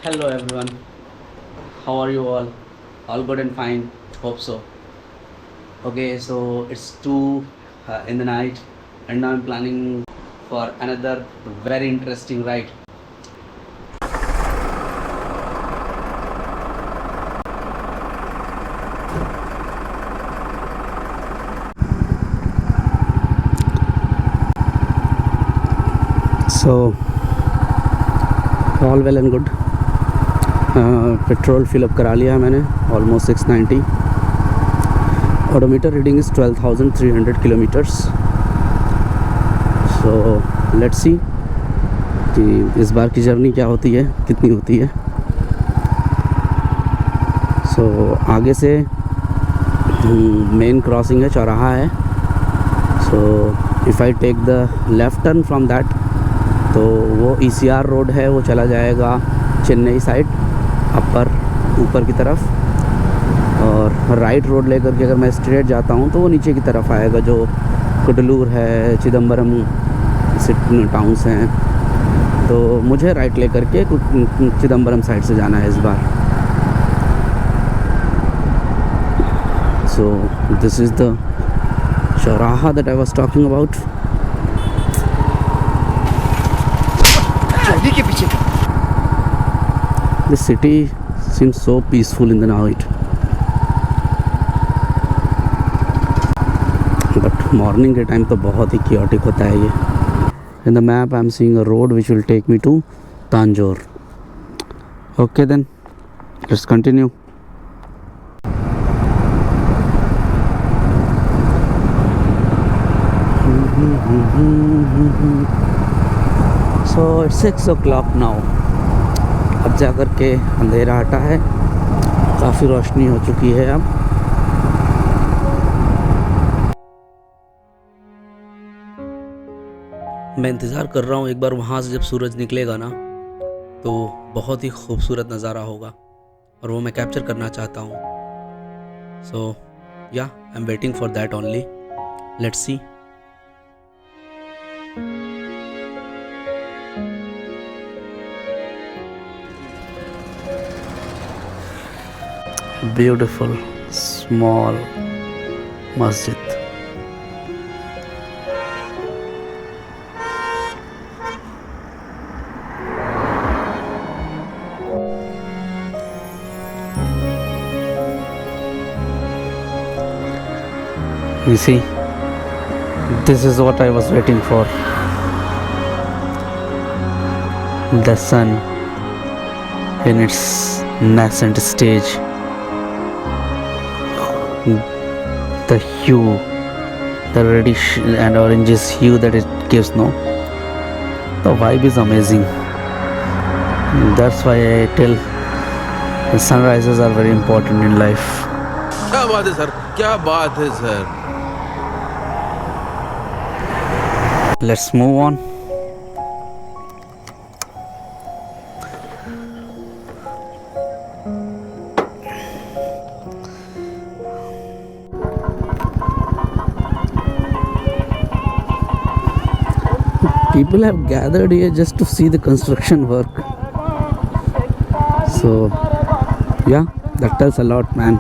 Hello everyone, how are you all? All good and fine, hope so. Okay, so it's 2 in the night and now I'm planning for another very interesting ride. So, all well and good. Petrol fill up करा लिया है मैंने almost 690. Odometer reading is 12,300 kilometres. So let's see कि इस बार की journey क्या होती है, कितनी होती है. सो आगे से मेन क्रॉसिंग है, चौराहा है. So if I take the left turn from that तो वो ECR रोड है, वो चला जाएगा चेन्नई साइड अपर ऊपर की तरफ. और राइट रोड लेकर के अगर मैं स्ट्रेट जाता हूँ तो वो नीचे की तरफ आएगा, जो कुडलूर है, चिदम्बरम टाउन्स हैं. तो मुझे राइट लेकर के चिदम्बरम साइड से जाना है इस बार. सो दिस इज़ द चौराहा that I was talking about. के पीछे The city seems so peaceful in the night. But morning के टाइम तो बहुत ही chaotic होता है ये. In the map I am seeing a road which will take me to Tanjore. Okay then, let's continue. So it's 6 o'clock now. अब जा कर के अंधेरा हटा है, काफ़ी रोशनी हो चुकी है अब. मैं इंतज़ार कर रहा हूँ एक बार वहाँ से जब सूरज निकलेगा ना तो बहुत ही खूबसूरत नज़ारा होगा और वो मैं कैप्चर करना चाहता हूँ. सो या I am waiting for that only. Let's see. Beautiful small masjid. You see, this is what I was waiting for. The sun in its nascent stage. The hue, the reddish and oranges hue that it gives, no? The vibe is amazing. That's why I tell the sunrises are very important in life. क्या बात है sir, क्या बात है sir. Let's move on. People have gathered here just to see the construction work. So, yeah, that tells a lot, man.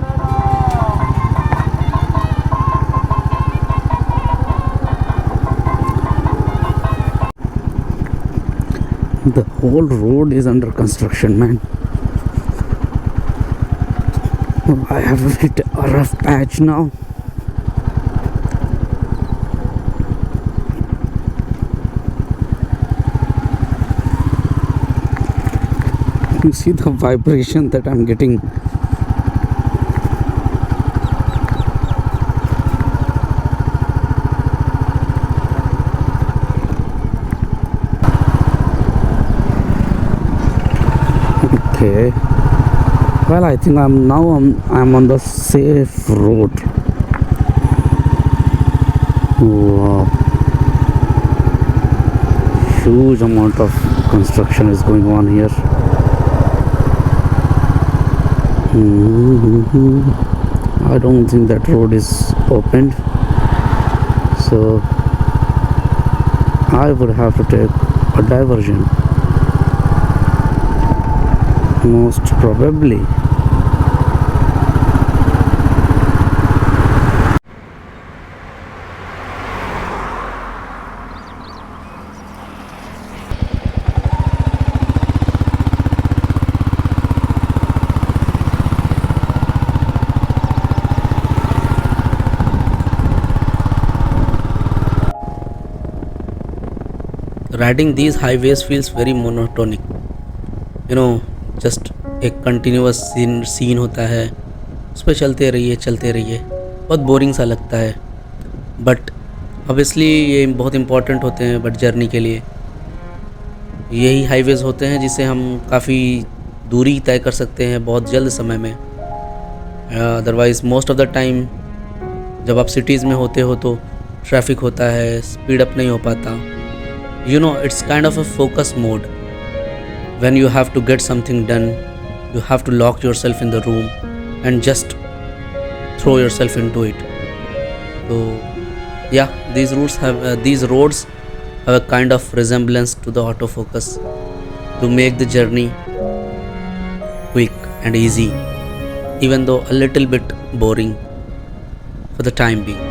The whole road is under construction, man. I have hit a rough patch now. You see the vibration that I'm getting. Okay. Well, I think I'm on the safe road. Wow. Huge amount of construction is going on here. I don't think that road is opened, so I would have to take a diversion. most probably. Riding these highways feels very monotonic. You know, just एक continuous scene होता है, उस पर चलते रहिए, बहुत boring सा लगता है. बट ऑब्वियसली ये बहुत इम्पॉर्टेंट होते हैं बट जर्नी के लिए. यही हाईवेज़ होते हैं जिससे हम काफ़ी दूरी तय कर सकते हैं बहुत जल्द समय में. Otherwise most of the time जब आप सिटीज़ में होते हो तो ट्रैफिक होता है, स्पीड अप नहीं हो पाता. You know, it's kind of a focus mode. When you have to get something done, you have to lock yourself in the room and just throw yourself into it. So, yeah, these roads have a kind of resemblance to the autofocus to make the journey quick and easy, even though a little bit boring for the time being.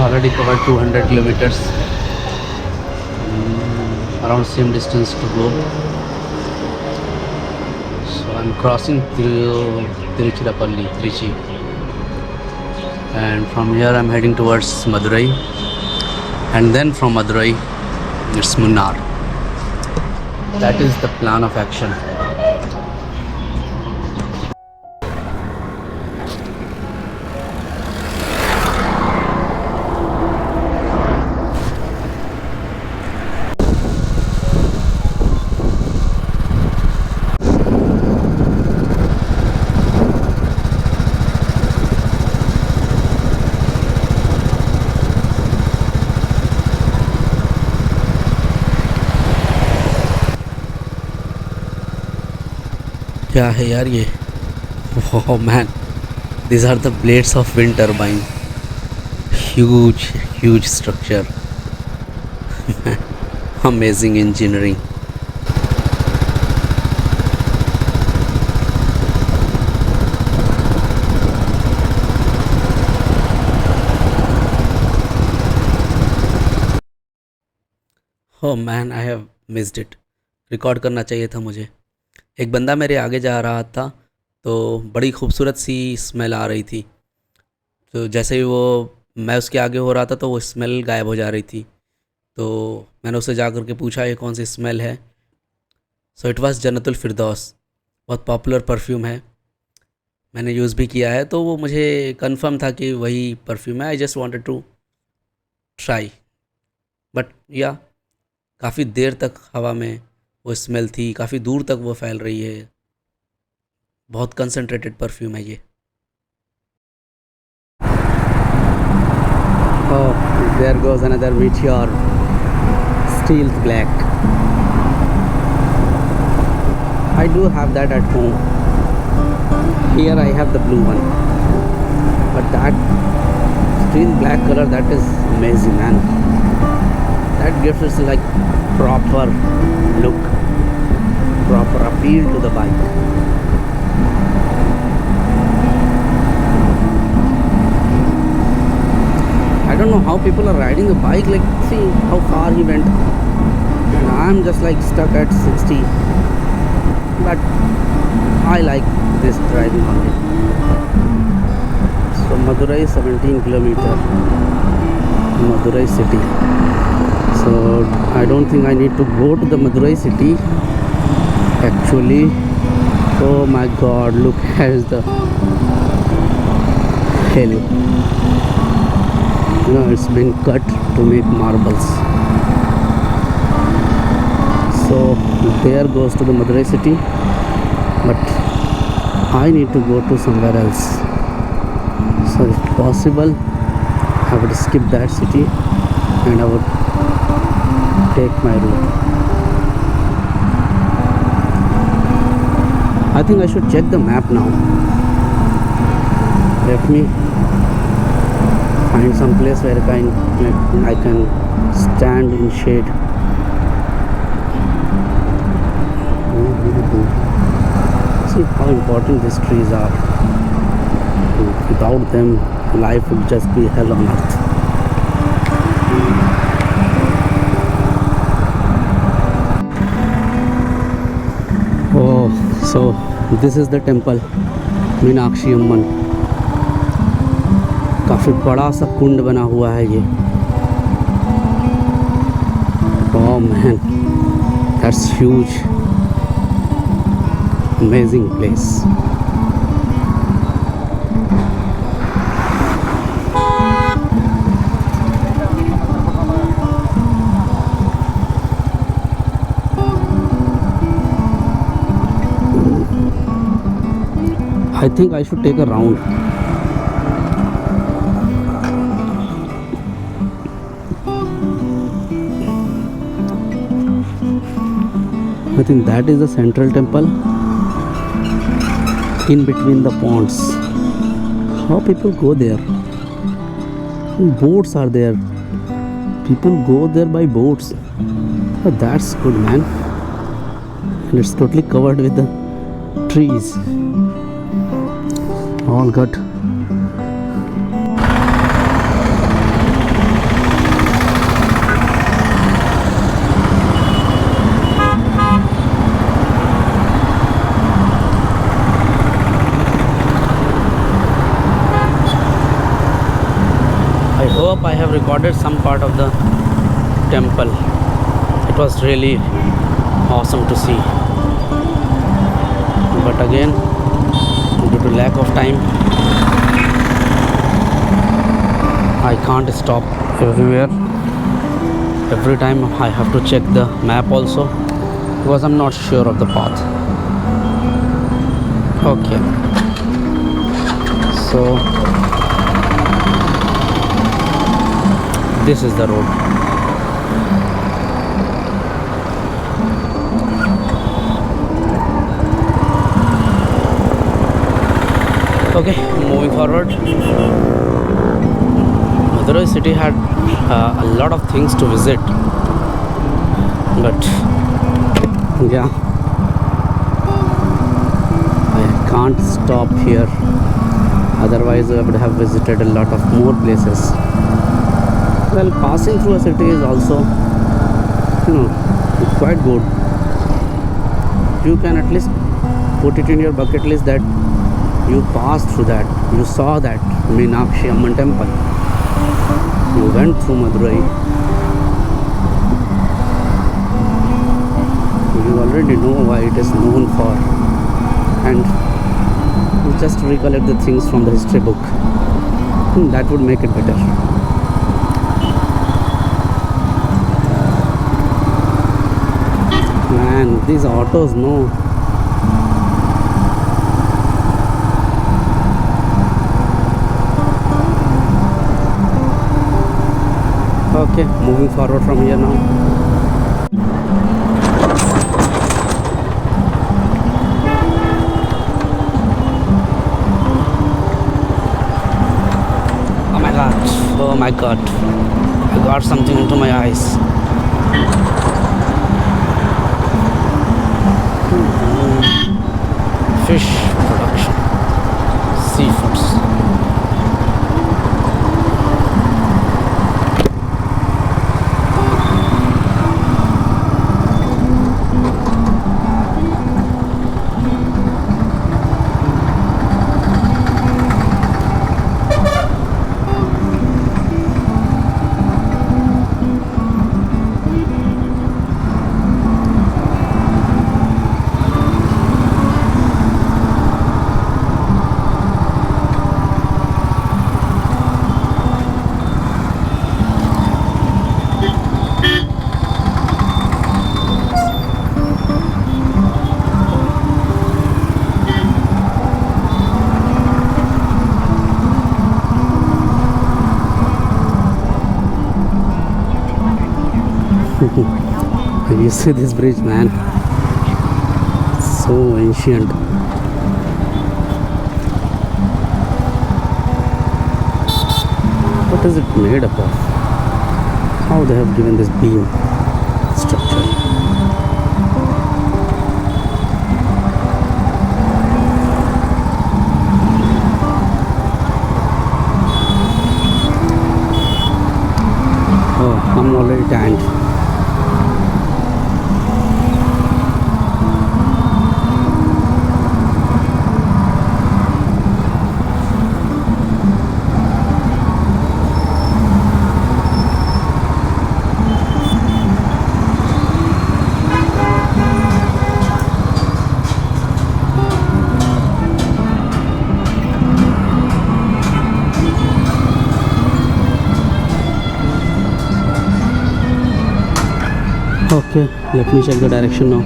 Already covered 200 kilometers, around same distance to go. So I'm crossing through Tiruchirappalli, Trichy, and from here I'm heading towards Madurai, and then from Madurai it's Munnar. That is the plan of action. क्या है यार ये? Oh man, these are the blades of wind turbine. Huge structure. Amazing engineering. Oh man, I have missed it. Record करना चाहिए था मुझे. एक बंदा मेरे आगे जा रहा था तो बड़ी खूबसूरत सी स्मेल आ रही थी. तो जैसे ही वो मैं उसके आगे हो रहा था तो वो स्मेल गायब हो जा रही थी. तो मैंने उससे जा कर के पूछा ये कौन सी स्मेल है. सो इट वाज जन्नतुल फिरदौस. बहुत पॉपुलर परफ्यूम है, मैंने यूज़ भी किया है, तो वो मुझे कंफर्म था कि वही परफ्यूम है. I just wanted to try. But yeah काफ़ी देर तक हवा में वो स्मेल थी, काफ़ी दूर तक वो फैल रही है. बहुत कंसंट्रेटेड परफ्यूम है ये. Oh, there goes another meteor, steel black. I do have that at home. Here I have the blue one, but that steel black color, that is amazing, man. That gives us like proper look, proper appeal to the bike. I don't know how people are riding a bike. Like, see how far he went, and I'm just like stuck at 60. But I like this driving only. So Madurai 17 kilometer, Madurai city. So I don't think I need to go to the Madurai city actually. Oh my god, look at the hill. You know, it's been cut to make marbles. So there goes to the Madurai city, but I need to go to somewhere else. So if possible, I would skip that city and I would take my route. I think I should check the map now. Let me find some place where I can stand in shade. See how important these trees are. Without them, life would just be hell on earth. Oh, so this is the temple, Meenakshi Amman. काफ़ी बड़ा सा कुंड बना हुआ है ये. Oh man, that's huge. Amazing place. I think I should take a round. I think that is the central temple in between the ponds. How people go there? Boats are there. People go there by boats. Oh, that's good, man. And it's totally covered with the trees. All good. I hope I have recorded some part of the temple. It was really awesome to see. But again, due to lack of time, I can't stop everywhere. Every time I have to check the map also, because I'm not sure of the path. Okay, so this is the road. Okay, moving forward. Madurai city had a lot of things to visit, but yeah, I can't stop here. Otherwise, I would have visited a lot of more places. Well, passing through a city is also, quite good. You can at least put it in your bucket list that you passed through that, you saw that Meenakshi Amman temple, you went through Madurai, you already know why it is known for, and you just recollect the things from the history book. That would make it better. Man, these autos, no. Okay, moving forward from here now. Oh my god, oh my god, I got something into my eyes. Fish production, seafoods. You see this bridge, man, so ancient. is it made up of? How they have given this beam structure? Oh, I'm already tanned. Okay, let me check the direction now.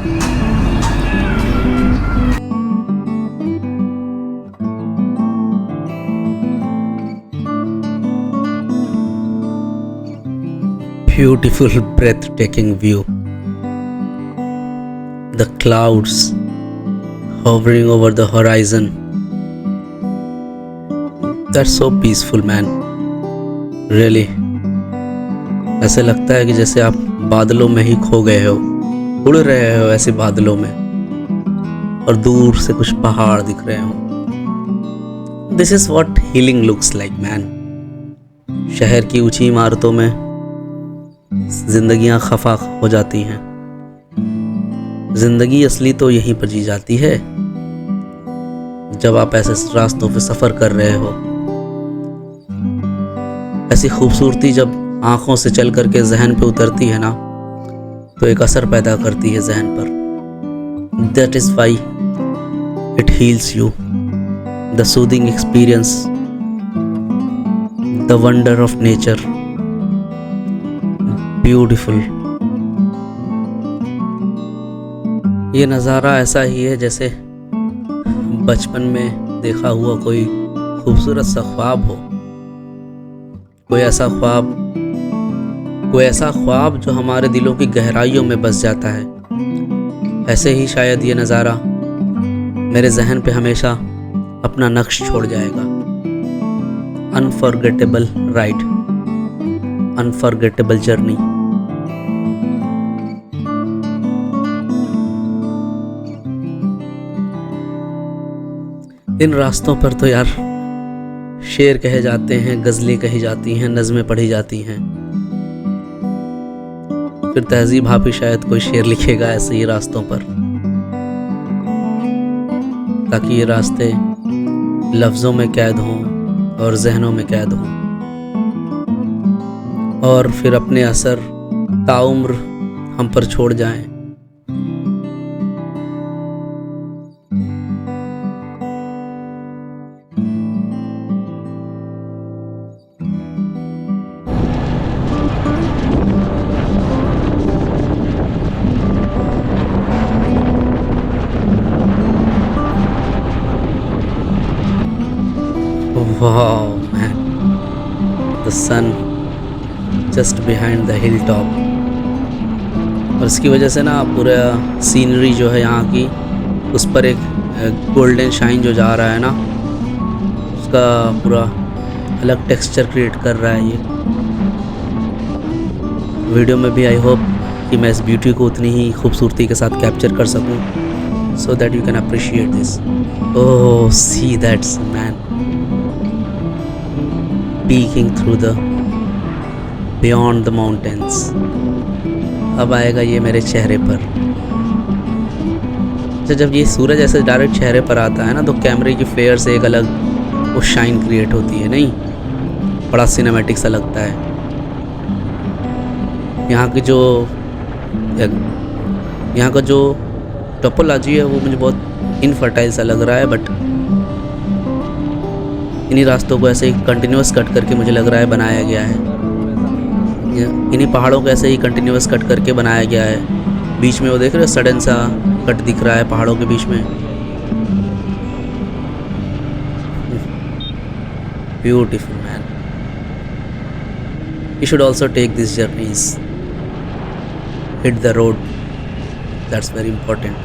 Beautiful, breathtaking view. The clouds hovering over the horizon. That's so peaceful, man. Really. ऐसे लगता है कि जैसे आप बादलों में ही खो गए हो, उड़ रहे हो ऐसे बादलों में, और दूर से कुछ पहाड़ दिख रहे हो। This is what healing looks like, man. शहर की ऊंची इमारतों में जिंदगियां खफा हो जाती हैं। जिंदगी असली तो यहीं पर जी जाती है, जब आप ऐसे रास्तों पे सफर कर रहे हो। ऐसी खूबसूरती जब आंखों से चल करके जहन पे उतरती है ना, तो एक असर पैदा करती है जहन पर। That is why it heels you. The soothing experience, the wonder of nature, beautiful. ये नज़ारा ऐसा ही है जैसे बचपन में देखा हुआ कोई खूबसूरत सा ख्वाब हो। कोई ऐसा ख्वाब जो हमारे दिलों की गहराइयों में बस जाता है। ऐसे ही शायद ये नज़ारा मेरे जहन पे हमेशा अपना नक्श छोड़ जाएगा। Unforgettable ride, unforgettable journey. इन रास्तों पर तो यार शेर कहे जाते हैं, गज़लें कही जाती हैं, नज़में पढ़ी जाती हैं। फिर तहजीब हाफिज़ शायद कोई शेर लिखेगा ऐसे ही रास्तों पर, ताकि ये रास्ते लफ्ज़ों में कैद हों और जहनों में कैद हों, और फिर अपने असर ताउम्र हम पर छोड़ जाएं। Wow, man, the sun just behind the hilltop। और इसकी वजह से ना पूरा सीनरी जो है यहाँ की, उस पर एक गोल्डन शाइन जो जा रहा है ना, उसका पूरा अलग टेक्सचर क्रिएट कर रहा है ये वीडियो में भी। आई होप कि मैं इस ब्यूटी को उतनी ही खूबसूरती के साथ कैप्चर कर सकूँ, so that you can appreciate this। Oh, see that, man, peeking through the beyond the mountains। अब आएगा ये मेरे चेहरे पर। जब ये सूरज ऐसे डायरेक्ट चेहरे पर आता है ना, तो कैमरे की फ्लेयर से एक अलग वो शाइन क्रिएट होती है, नहीं? बड़ा सिनेमैटिक सा लगता है। यहाँ का जो टोपोलॉजी है वो मुझे बहुत इनफर्टाइल सा लग रहा है, बट इन्हीं रास्तों को ऐसे ही कंटिन्यूस कट करके मुझे लग रहा है बनाया गया है। इन्हीं पहाड़ों को ऐसे ही कंटिन्यूस कट करके बनाया गया है। बीच में वो देख रहे हो, सडन सा कट दिख रहा है पहाड़ों के बीच में। Beautiful, man. You should also take these journeys, hit the road, that's very important।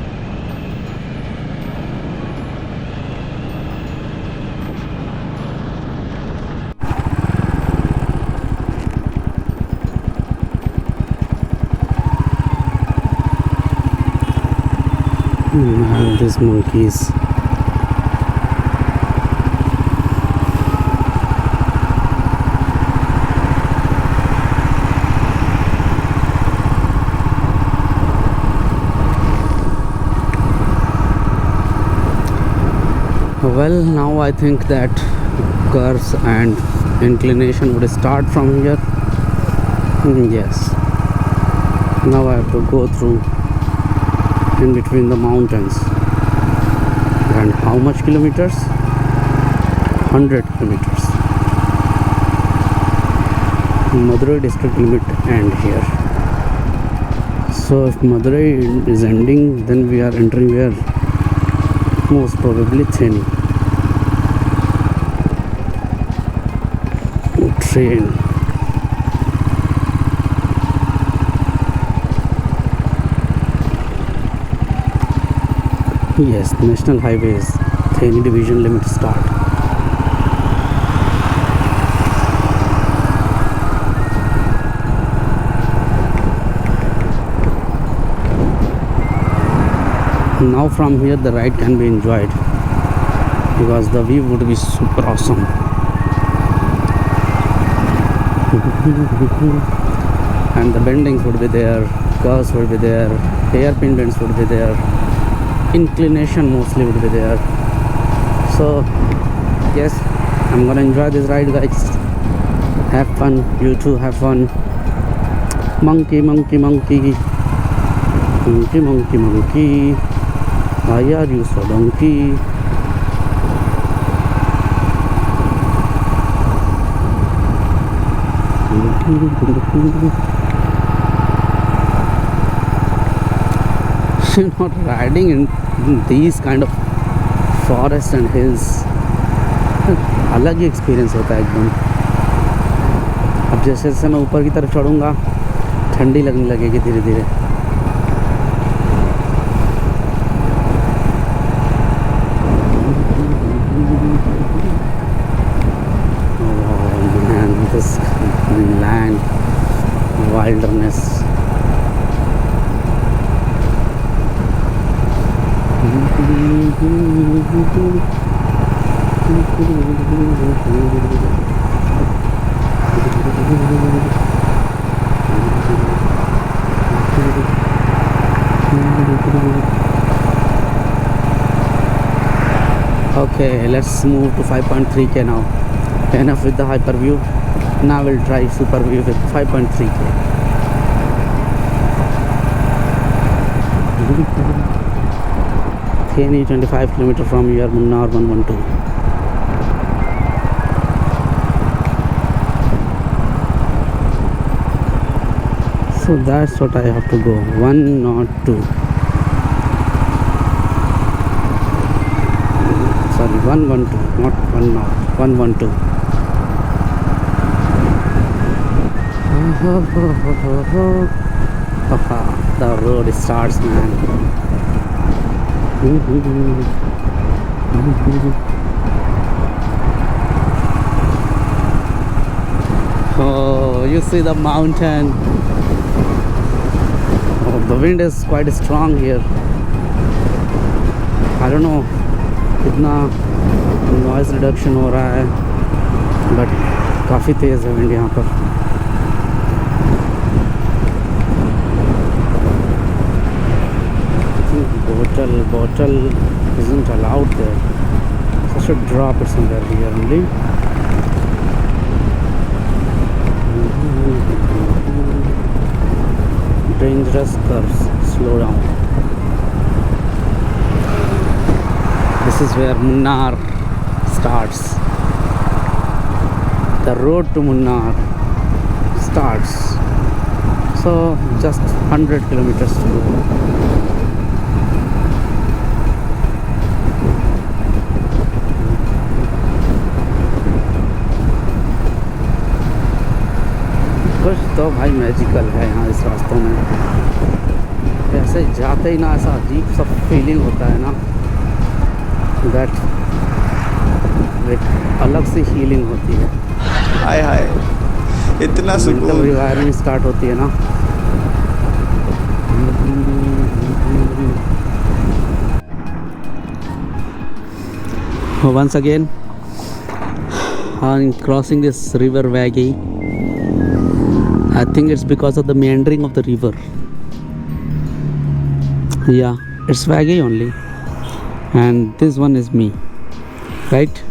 And these monkeys. Well, now I think that curves and inclination would start from here. Yes. Now I have to go through in between the mountains. And how much kilometers? 100 kilometers. Madurai district limit end here. So if Madurai is ending, then we are entering where? Most probably Theni. Train. Yes, national highways, Theni division limit start. Now from here the ride can be enjoyed because the view would be super awesome. And the bendings would be there, curves would be there, hairpin bends would be there, inclination mostly would be there. So yes, I'm gonna enjoy this ride, guys. Have fun, you too have fun. Monkey, monkey, monkey, monkey, monkey, monkey. Why are you so donkey? Not riding in these kind of forest and hills, अलग ही experience होता है एकदम. अब जैसे जैसे मैं ऊपर की तरफ चढ़ूँगा ठंडी लगने लगेगी धीरे धीरे. This land, wilderness. Okay, let's move to 5.3K now. Enough with the hyperview. Now we'll try super view with 5.3K. Theni 25 km from here, Munnar 112. So that's what I have to go, 1 not 2. Sorry, 112, not 1 not, 112. The road starts, man. Oh, you see the mountain. Oh, the wind is quite strong here. I don't know कितना noise reduction हो रहा है, but काफ़ी तेज़ है wind यहाँ पर. Bottle isn't allowed there. So I should drop it somewhere here only. Dangerous curves. Slow down. This is where Munnar starts. The road to Munnar starts. So just 100 kilometers to go. कुछ तो भाई magical है यहाँ इस रास्तों में. ऐसे जाते ही ना ऐसा अजीब सा फीलिंग होता है ना, दैट एक अलग सी हीलिंग होती है. हाय हाय, इतना सुकून. रिवायरिंग स्टार्ट होती है ना. once again on crossing this river Vaggy. I think it's because of the meandering of the river. Yeah, it's Vaggy only, and this one is me, right?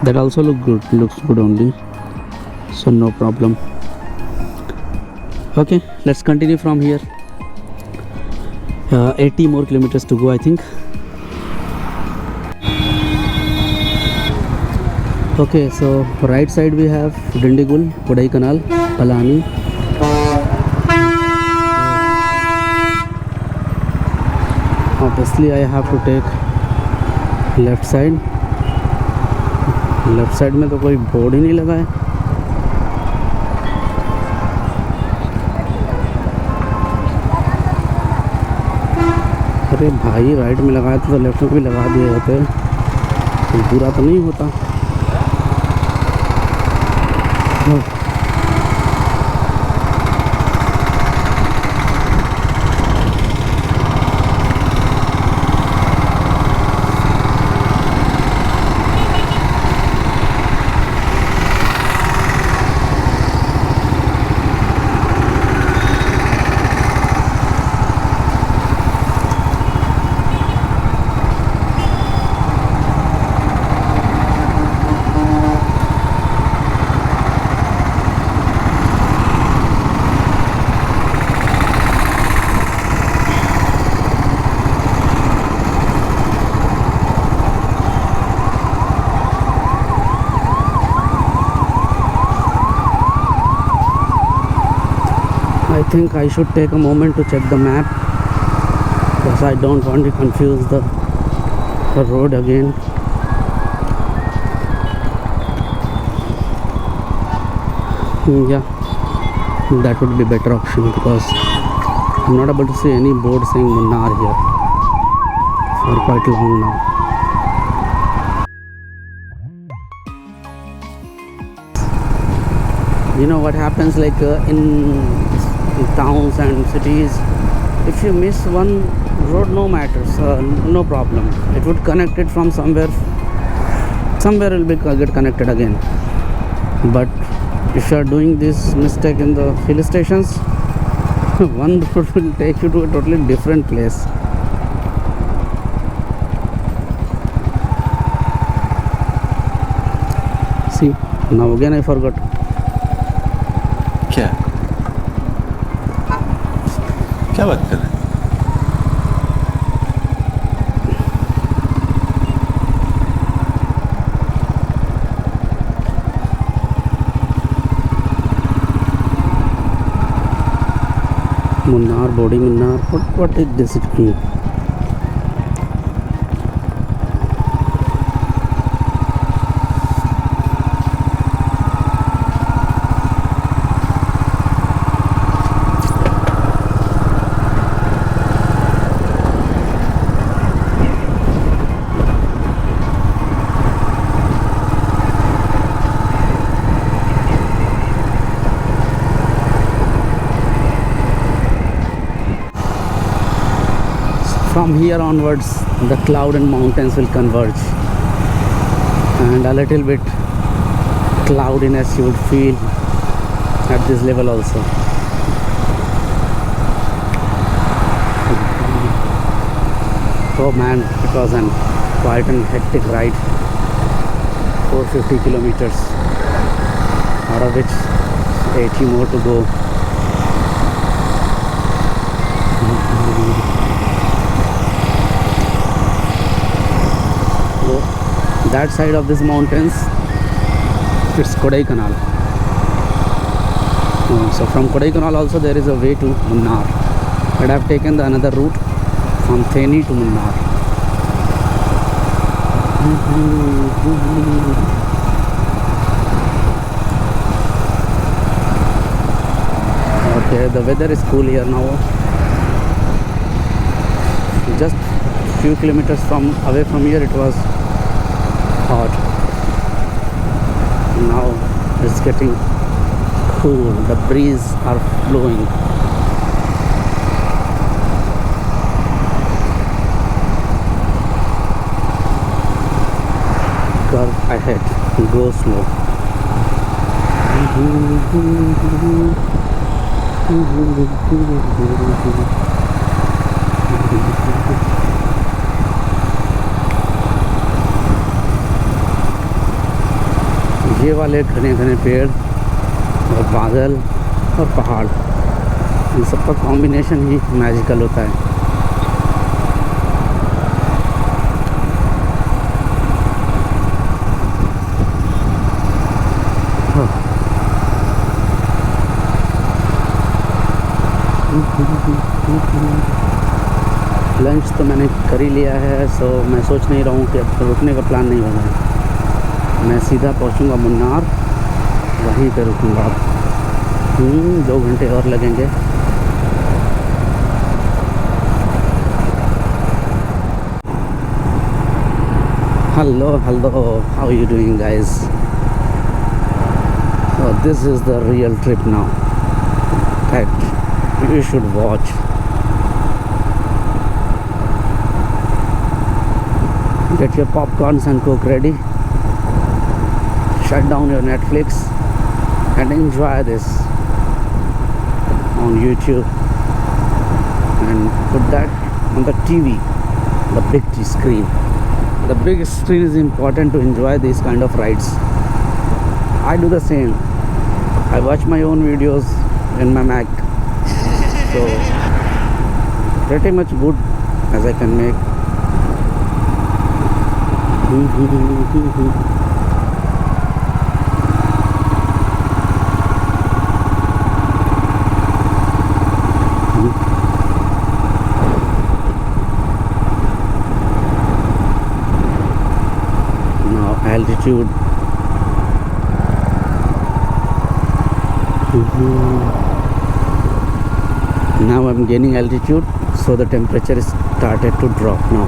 That also looks good only, so no problem. Okay, let's continue from here. 80 more kilometers to go, I think. Okay, so right side we have Dindigul, Kodaikanal, Palani. Obviously I have to take left side. Left side में तो कोई board ही नहीं लगा है. अरे भाई right में लगाया तो लेफ्ट में भी लगा दिए होते तो बुरा तो नहीं होता. I think I should take a moment to check the map because I don't want to confuse the road again. Yeah, that would be better option because I'm not able to see any board saying Munnar here for quite long now. You know what happens, like in towns and cities, if you miss one road, no matters, no problem, it would connect it from somewhere will be get connected again. But if you are doing this mistake in the hill stations, one road will take you to a totally different place. See, now again I forgot. क्या क्या बात कर रहे हैं? Munnar, Body Munnar, what is this? From here onwards, the cloud and mountains will converge, and a little bit cloudiness you would feel at this level also. Oh man, it was quite an hectic ride. 450 kilometers, out of which 80 more to go. That side of these mountains, it's Kodaikanal. So from Kodaikanal also there is a way to Munnar, but I have taken the another route from Theni to Munnar. Okay, the weather is cool here now. Just few kilometers away from here it was hot. Now it's getting cool. The breeze are blowing. Curve ahead. Go slow. ये वाले घने घने पेड़ और बादल और पहाड़, इन सब का कॉम्बिनेशन ही मैजिकल होता है। लंच तो मैंने कर ही लिया है, सो मैं सोच नहीं रहा हूँ कि अब रुकने का प्लान नहीं होना है। मैं सीधा पहुँचूँगा मुन्नार, वहीं पे रुकूँगा। 2 घंटे और लगेंगे। Hello, how are you doing, guys? So this is the real trip now that you should watch. Get your popcorns and coke ready. Shut down your Netflix and enjoy this on YouTube, and put that on the TV, the big screen. The big screen is important to enjoy these kind of rides. I do the same. I watch my own videos in my Mac, so pretty much good as I can make. Now altitude. Now I'm gaining altitude, so the temperature is started to drop now.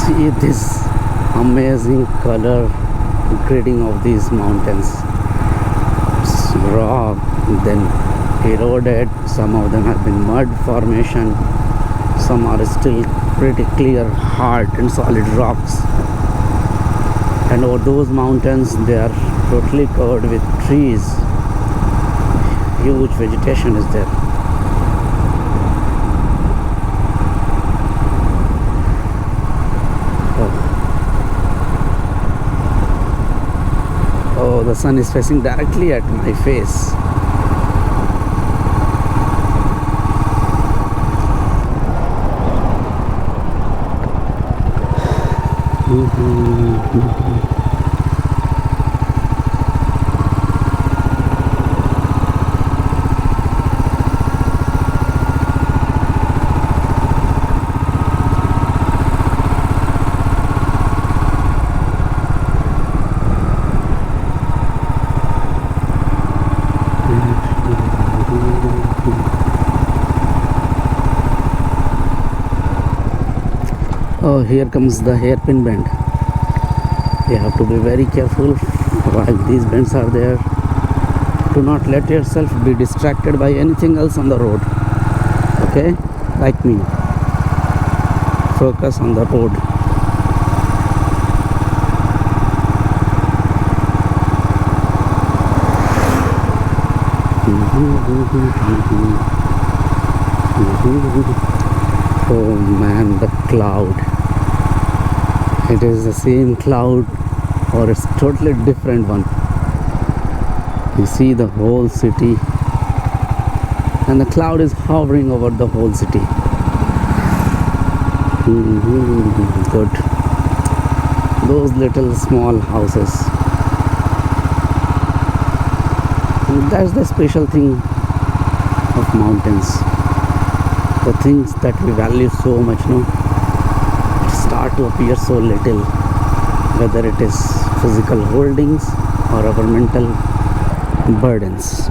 See this amazing color grading of these mountains. It's rock, then eroded, some of them have been mud formation, some are still pretty clear, hard and solid rocks. And over those mountains they are totally covered with trees. Huge vegetation is there. Oh, the sun is facing directly at my face. Oh, here comes the hairpin bend. You have to be very careful while these bends are there. Do not let yourself be distracted by anything else on the road. Okay? Like me. Focus on the road. Oh man, the cloud. It is the same cloud or it's totally different one. You see the whole city and the cloud is hovering over the whole city. Good. Those little small houses. That's the special thing of mountains. The things that we value so much, no, start to appear so little, whether it is physical holdings or our mental burdens.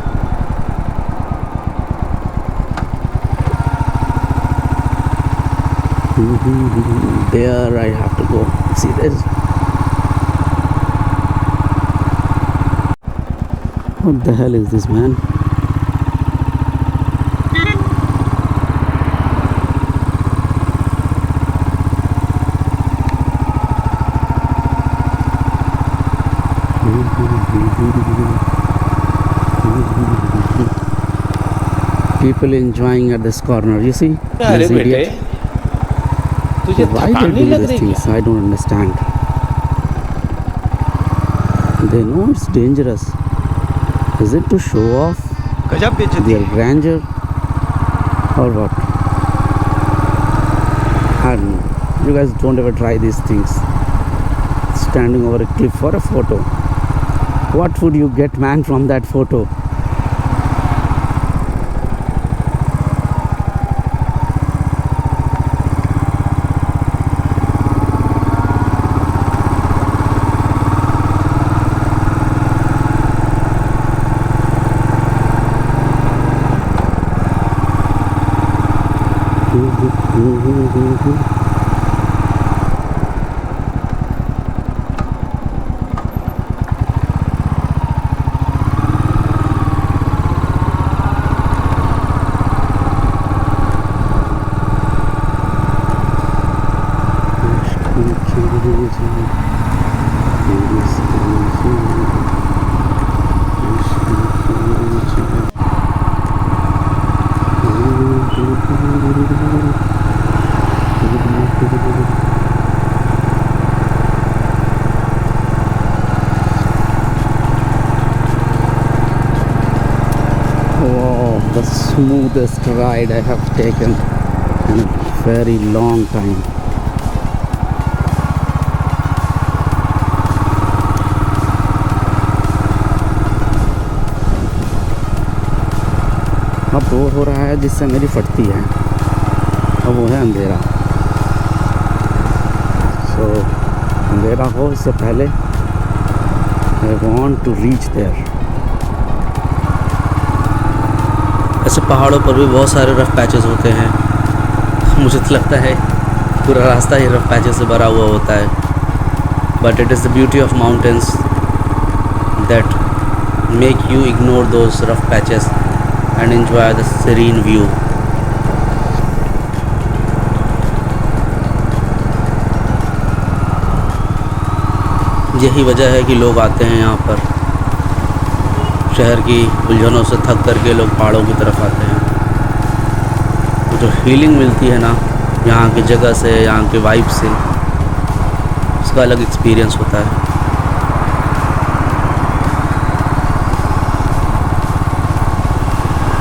There I have to go. See, there's What the hell is this, man? People enjoying at this corner. You see? अरे This बेटे idiot. तुझे Why थकान they नहीं do लग these रही things? क्या? I don't understand. They know it's dangerous. Is it to show off गजब बेइज्जती their grandeur or what? I don't know. You guys don't ever try these things. Standing over a cliff for a photo. What would you get, man, from that photo? Wow, the smoothest ride I have taken in a very long time. अब वो हो रहा है जिससे मेरी फटती है, अब वो है अंधेरा। सो अंधेरा हो इससे पहले I want to reach there. ऐसे पहाड़ों पर भी बहुत सारे रफ पैचेस होते हैं। मुझे तो लगता है पूरा रास्ता ही रफ पैचेस से भरा हुआ होता है, but it is the beauty of mountains that make you ignore those rough patches and enjoy the serene view. यही वजह है कि लोग आते हैं यहाँ पर। शहर की उलझनों से थक करके लोग पहाड़ों की तरफ आते हैं। वो जो फीलिंग मिलती है ना यहाँ की जगह से, यहाँ के वाइब से, उसका अलग एक्सपीरियंस होता है।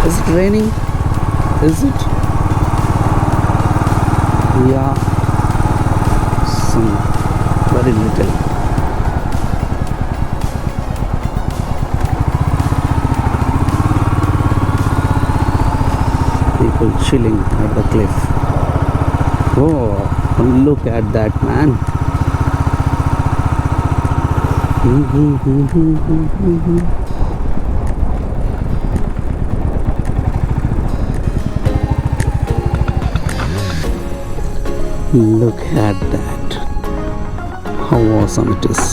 Is it raining? Is it? Yeah, some very little. People chilling at the cliff. Oh, look at that, man. Look at that. How awesome it is.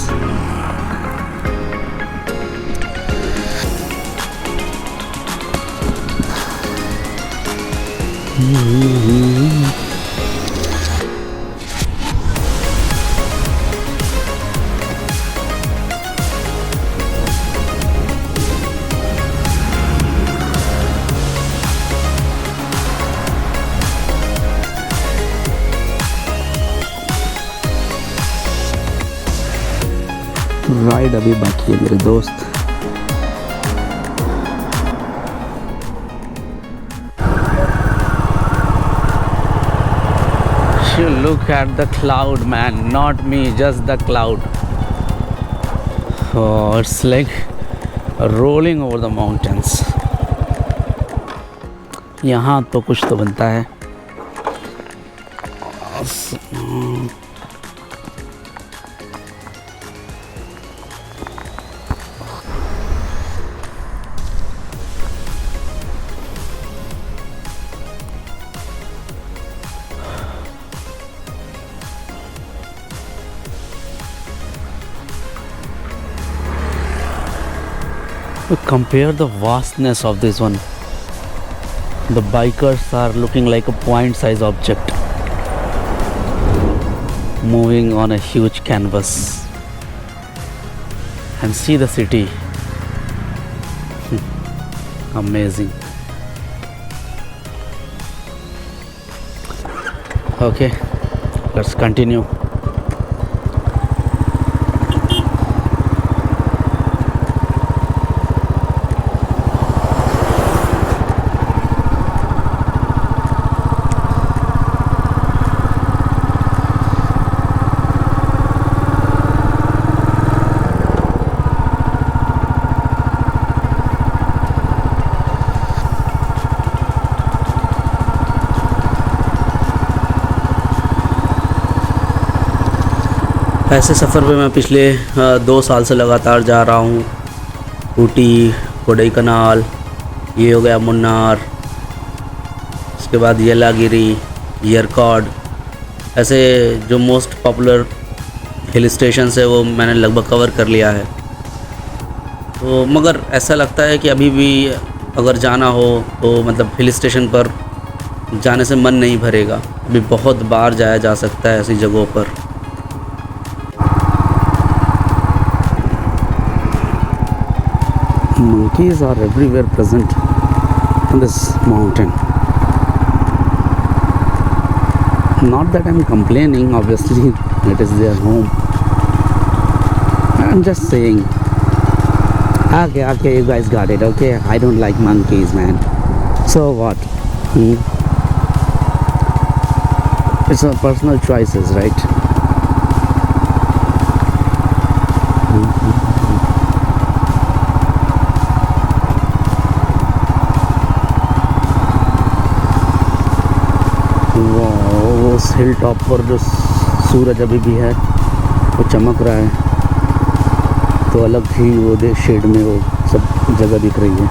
Ride अभी बाकी है मेरे दोस्त। You look at the cloud, man, not me, just the cloud. Oh, it's like rolling over the mountains. यहाँ तो कुछ तो बनता है। Compare the vastness of this one. The bikers are looking like a point-sized object moving on a huge canvas. And see the city. Amazing. Okay, let's continue. ऐसे सफ़र पे मैं पिछले 2 साल से लगातार जा रहा हूँ। ऊटी, कोडाईकनाल, ये हो गया मुन्नार, उसके बाद येलागिरी, यरकॉड, ऐसे जो मोस्ट पॉपुलर हिल स्टेशंस है वो मैंने लगभग कवर कर लिया है। तो मगर ऐसा लगता है कि अभी भी अगर जाना हो तो मतलब हिल स्टेशन पर जाने से मन नहीं भरेगा। अभी बहुत बार जाया जा सकता है ऐसी जगहों पर। Monkeys are everywhere present in this mountain. Not that I'm complaining, obviously it is their home. I'm just saying. Okay, you guys got it. Okay, I don't like monkeys, man. So what? It's a personal choices, right? उस hill top पर जो सूरज अभी भी है वो चमक रहा है, तो अलग ही वो शेड में वो सब जगह दिख रही है।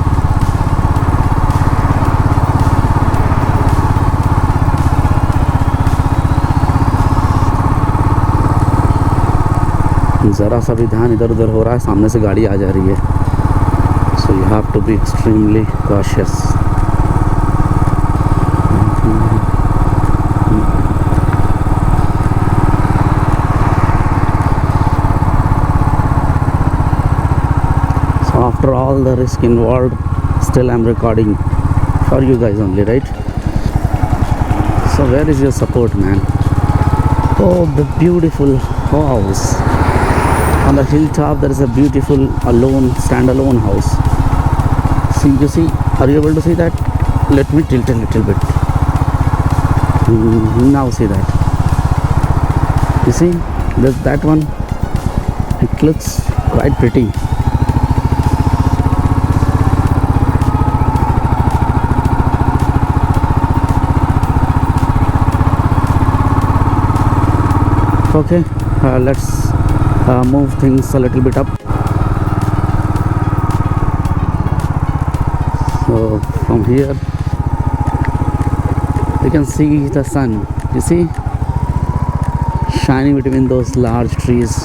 ज़रा सा भी ध्यान इधर उधर हो रहा है, सामने से गाड़ी आ जा रही है। So you have to be extremely cautious. After all the risk involved, still I'm recording for you guys only, right? So where is your support, man? Oh, the beautiful house on the hilltop. There is a beautiful standalone house. You see, are you able to see that? Let me tilt a little bit. Now see that. You see, there's that one. It looks quite pretty. Okay, let's move things a little bit up. So from here you can see the sun. You see, shining between those large trees.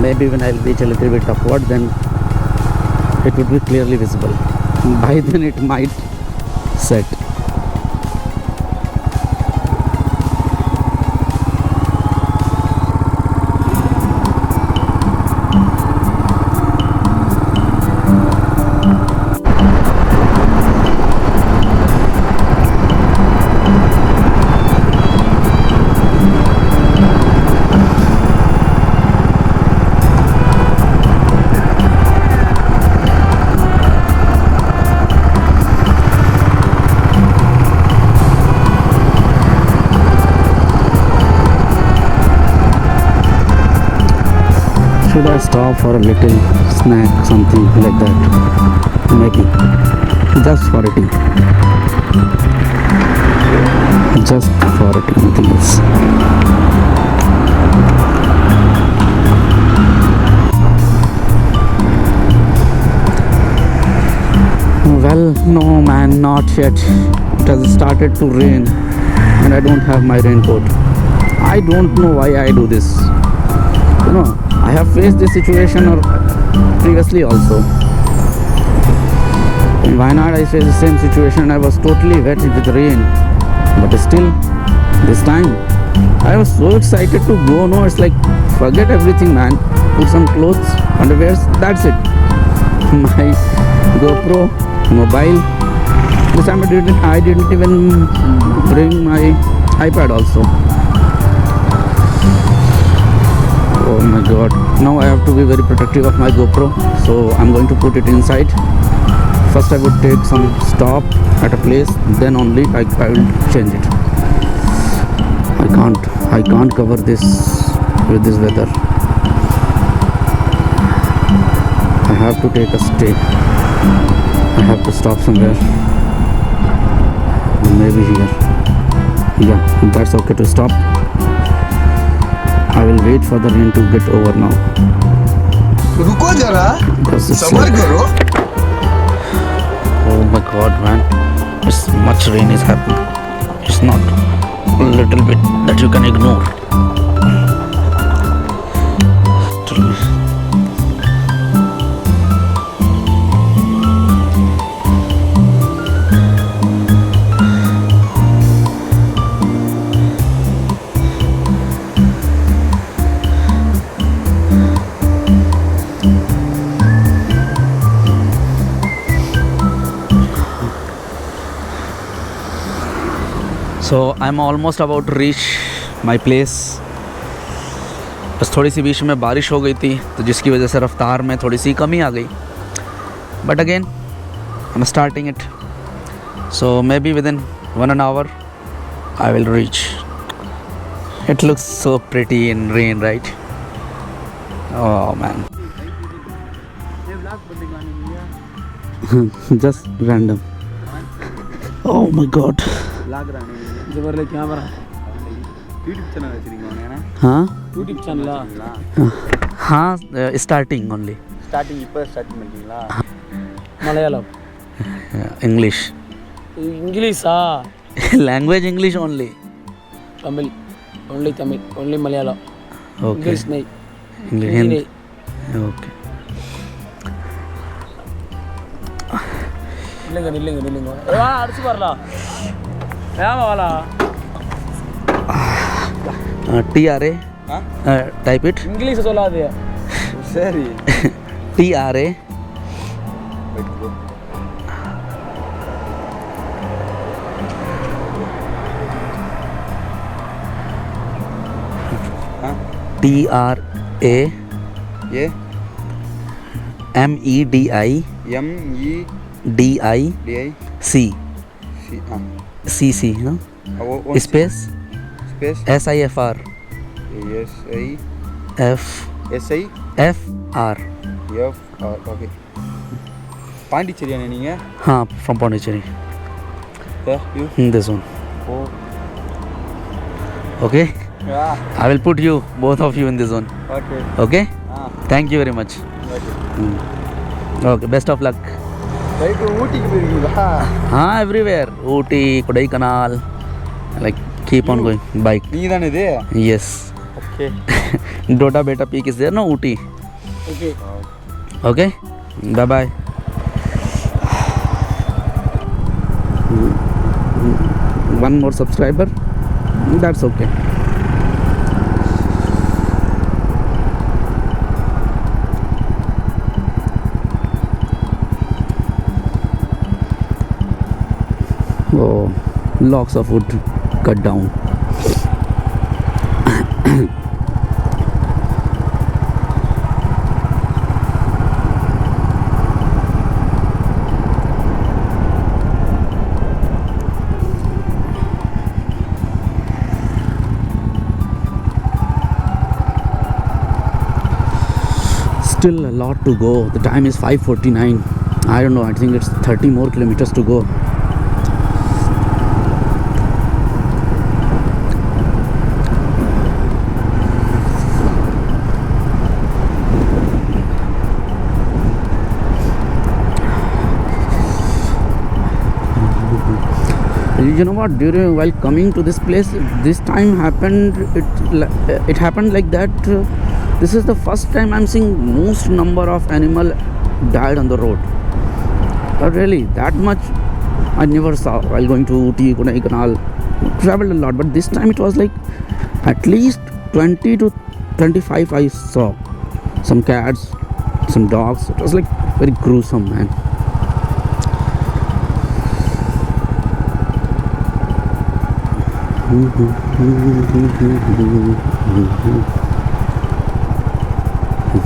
Maybe when I'll reach a little bit upward, then it would be clearly visible. By then it might set. Should I stop for a little snack, something like that? Maybe. Just for eating. Just for eating, nothing else. Well, no man, Not yet. It has started to rain and I don't have my raincoat. I don't know why I do this. You know, I have faced this situation or previously also. In Wayanad I faced the same situation. I was totally wet with rain. But still, this time, I was so excited to go. No, it's like, forget everything, man. Put some clothes, underwears, that's it. My GoPro, mobile. This time I didn't even bring my iPad also. Oh my god. Now I have to be very protective of my GoPro. So I'm going to put it inside. First I would take some stop at a place, then only I will change it. I can't cover this with this weather. I have to take a stay. I have to stop somewhere. Maybe here. Yeah, that's okay to stop. I will wait for the rain to get over now. रुको जरा Because it's सबर करो oh my god, man. It's much rain is happening. It's not a little bit that you can ignore. So I'm almost about to reach my place. बस थोड़ी सी बीच में बारिश हो गई थी तो जिसकी वजह से रफ्तार में थोड़ी सी कमी आ गई. But again, I'm starting it. So maybe within 1 hour I will reach. It looks so pretty in rain, right? Oh man. Just random. Oh my god. जबर ले कैमरा यूट्यूब चैनल வச்சிருக்கீங்க ना हाँ யூடியூப் சேனலா हाँ starting only. ஸ்டார்டிங் இப்போ start பண்ணிட்டீங்களா Malayalam English. இங்கிலீஷா Language English only. Tamil only Malayalam Okay. English नहीं English. Hindi नहीं. Okay. நில்லுங்க வா அடிச்சு வரலாம் ஏமா வாலா TRA. Type it. இங்கிலீஷ் சொல்லாதே சரி TRA. TRA. ये MEDI. MEDI C. सी हाँ CC. हाँ. वो Space. Space SIFR. SI FR. F okay பாண்டிச்சேரியானே நீங்கள் हाँ, from Pondicherry. You In this one. Oh Okay. Yeah I will put you, both of you, in this one. Okay Okay. Ah Thank you very much. Okay Okay. Best of luck. Right ஊட்டிக்கு போயிருக்கீங்களா हाँ, everywhere. Ooty, Kodaikanal. Like keep on going. Bike. நீங்கள் தானே இது Yes. Okay Doda Beta Peak is there, no? Ooty. Okay Okay. Bye bye. One more subscriber. That's okay. Oh, lots of wood cut down. Still a lot to go. The time is 5:49. I don't know. I think it's 30 more kilometers to go. You know what? During while coming to this place, this time happened. It happened like that. This is the first time I'm seeing most number of animal died on the road. Really, that much I never saw while going to Ooty, Kodaikanal. Traveled a lot, but this time it was like at least 20 to 25 I saw. Some cats, some dogs. It was like very gruesome, man.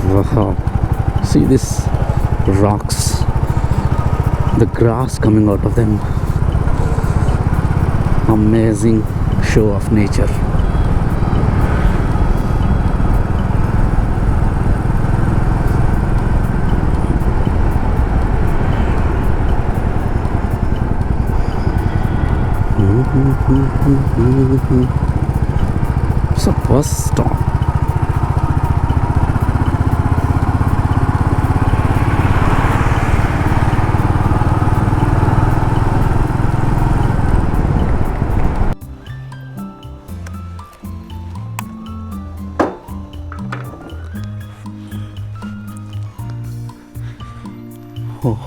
Wow. See this rocks, the grass coming out of them. Amazing show of nature. It's a bus stop. Oh.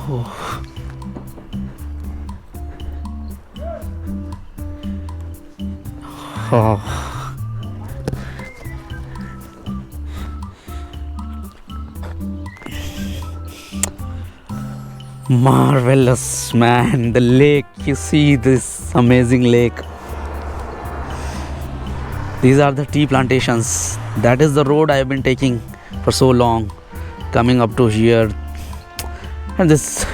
Oh. Marvelous, man. The lake, you see this amazing lake. These are the tea plantations. That is the road I have been taking for so long, coming up to here. And this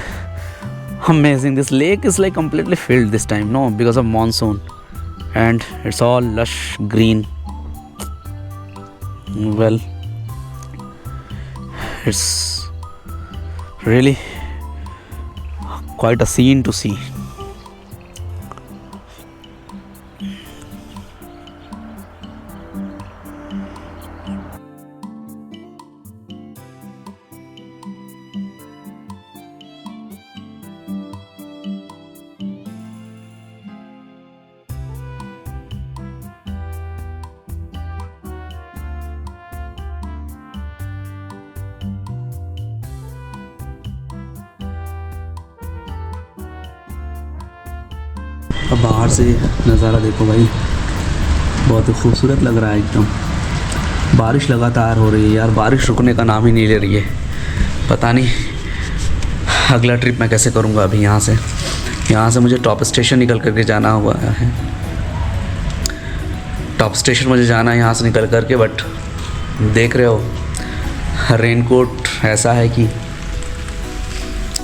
amazing, this lake is like completely filled this time, no, because of monsoon, and it's all lush green. Well, it's really quite a scene to see. अब बाहर से नज़ारा देखो भाई, बहुत ही खूबसूरत लग रहा है एकदम। बारिश लगातार हो रही है यार, बारिश रुकने का नाम ही नहीं ले रही है। पता नहीं अगला ट्रिप मैं कैसे करूँगा। अभी यहाँ से मुझे टॉप स्टेशन निकल करके जाना हुआ है। टॉप स्टेशन मुझे जाना है यहाँ से निकल करके, बट देख रहे हो रेनकोट ऐसा है कि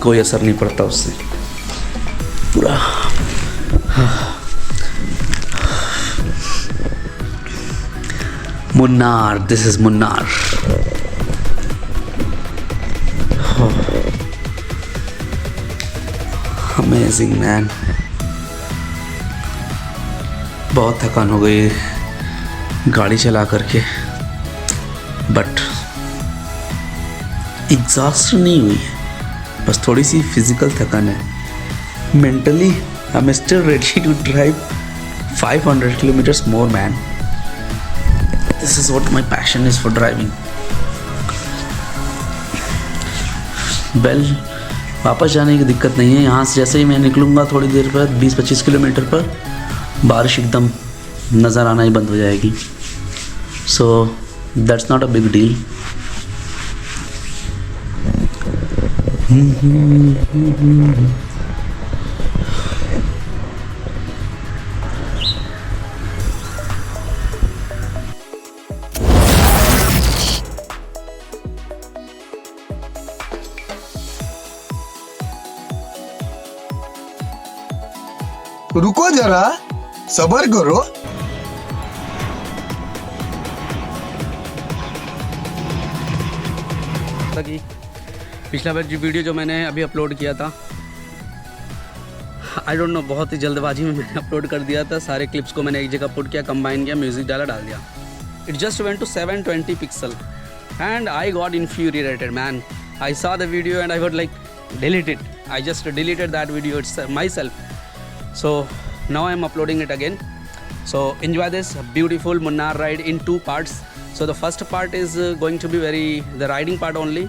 कोई असर नहीं पड़ता उससे पूरा। Munnar, this is Munnar. Amazing man, बहुत थकान हो गई गाड़ी चला करके, बट एग्जॉस्ट नहीं हुई है, बस थोड़ी सी फिजिकल थकान है। Mentally I am still ready to drive 500 kilometers more, man. This is what my passion is for driving. Well, वापस जाने की दिक्कत नहीं है। यहाँ से जैसे ही मैं निकलूँगा थोड़ी देर पर 20-25 किलोमीटर पर बारिश एकदम नज़र आना ही बंद हो जाएगी। So that's not a big deal. रुको जरा, सब्र करो। कि पिछला वीडियो जो मैंने अभी अपलोड किया था, आई डोंट नो, बहुत ही जल्दबाजी में मैंने अपलोड कर दिया था। सारे क्लिप्स को मैंने एक जगह पुट किया, कंबाइन किया, म्यूज़िक डाला, डाल दिया। It just went to 720 pixel and I got infuriated, man. I saw the video and I would like delete it. I just deleted that video. It's myself. So now I am uploading it again. So enjoy this beautiful Munnar ride in two parts. So the first part is going to be the riding part only,